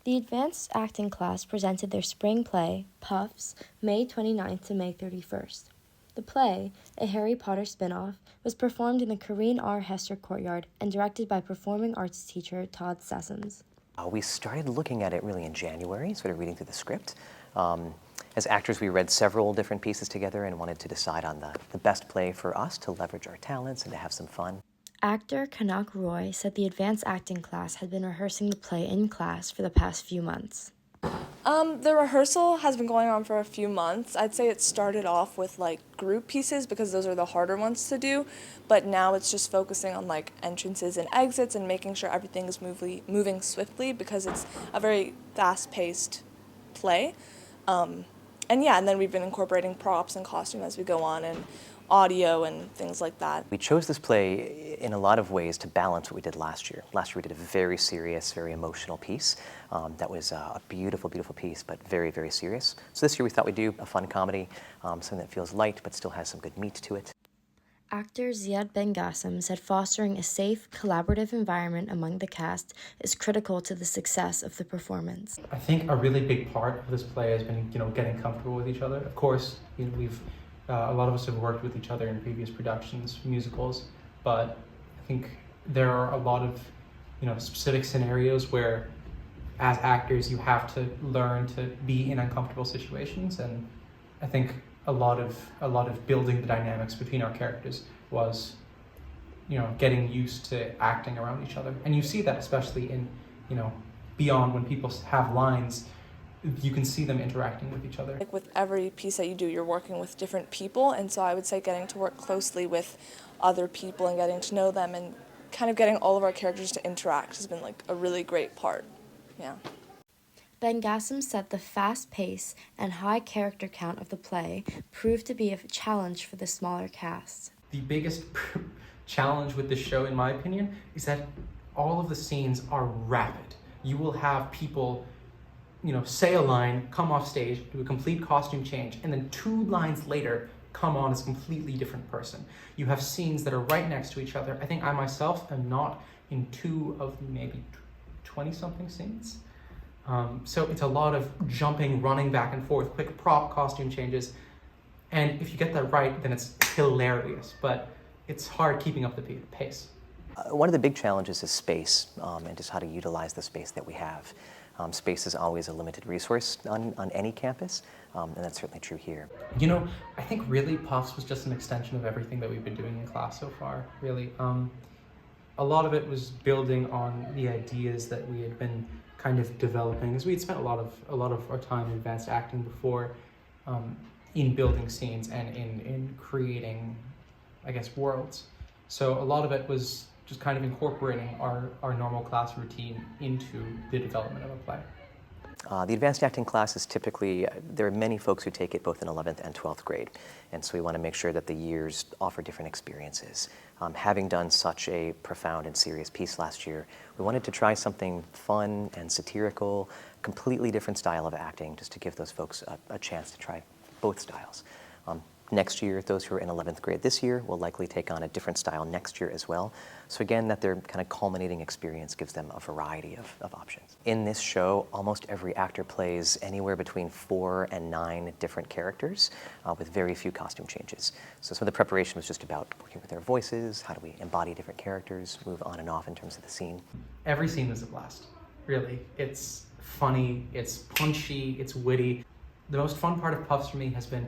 The advanced acting class presented their spring play, Puffs, May 29th to May 31st. The play, a Harry Potter spin-off, was performed in the Corinne R. Hester Courtyard and directed by performing arts teacher Todd Sessoms. We started looking at it really in January, sort of reading through the script. As actors, we read several different pieces together and wanted to decide on the best play for us to leverage our talents and to have some fun. Actor Kanak Roy said the advanced acting class had been rehearsing the play in class for the past few months. The rehearsal has been going on for a few months. I'd say it started off with like group pieces because those are the harder ones to do, but now it's just focusing on like entrances and exits and making sure everything is moving swiftly because it's a very fast-paced play. And then we've been incorporating props and costume as we go on and audio and things like that. We chose this play in a lot of ways to balance what we did last year. Last year we did a very serious, very emotional piece. That was a beautiful, beautiful piece, but very, very serious. So this year we thought we'd do a fun comedy, something that feels light but still has some good meat to it. Actor Ziad Ben-Gassem said fostering a safe, collaborative environment among the cast is critical to the success of the performance. I think a really big part of this play has been, getting comfortable with each other. Of course, we've a lot of us have worked with each other in previous productions, musicals, but I think there are a lot of, specific scenarios where, as actors, you have to learn to be in uncomfortable situations, and I think a lot of building the dynamics between our characters was, getting used to acting around each other, and you see that especially in, beyond when people have lines. You can see them interacting with each other. Like with every piece that you do, you're working with different people, and so I would say getting to work closely with other people and getting to know them and kind of getting all of our characters to interact has been like a really great part. Yeah. Ben-Gassem said the fast pace and high character count of the play proved to be a challenge for the smaller cast. The biggest challenge with this show, in my opinion, is that all of the scenes are rapid. You will have people say a line, come off stage, do a complete costume change, and then 2 lines later, come on as a completely different person. You have scenes that are right next to each other. I think I myself am not in 2 of maybe 20-something scenes. So it's a lot of jumping, running back and forth, quick prop costume changes. And if you get that right, then it's hilarious, but it's hard keeping up the pace. One of the big challenges is space, and just how to utilize the space that we have. Space is always a limited resource on any campus, and that's certainly true here. I think really Puffs was just an extension of everything that we've been doing in class so far, really. A lot of it was building on the ideas that we had been kind of developing, as we had spent a lot of our time in advanced acting before, in building scenes and in creating, I guess, worlds. So a lot of it was just kind of incorporating our normal class routine into the development of a play. The advanced acting class is typically, there are many folks who take it both in 11th and 12th grade, and so we want to make sure that the years offer different experiences. Having done such a profound and serious piece last year, we wanted to try something fun and satirical, completely different style of acting, just to give those folks a chance to try both styles. Next year, those who are in 11th grade this year will likely take on a different style next year as well. So again, that their kind of culminating experience gives them a variety of options. In this show, almost every actor plays anywhere between 4 and 9 different characters with very few costume changes. So some of the preparation was just about working with their voices, how do we embody different characters, move on and off in terms of the scene. Every scene was a blast, really. It's funny, it's punchy, it's witty. The most fun part of Puffs for me has been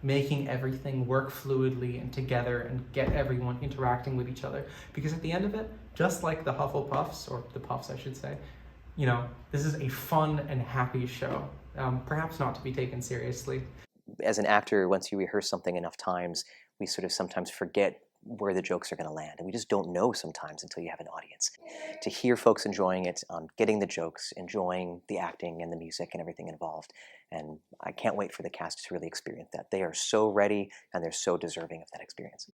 making everything work fluidly and together and get everyone interacting with each other. Because at the end of it, just like the Hufflepuffs, or the Puffs I should say, this is a fun and happy show, perhaps not to be taken seriously. As an actor, once you rehearse something enough times, we sort of sometimes forget where the jokes are going to land, and we just don't know sometimes until you have an audience. To hear folks enjoying it, getting the jokes, enjoying the acting and the music and everything involved, and I can't wait for the cast to really experience that. They are so ready and they're so deserving of that experience.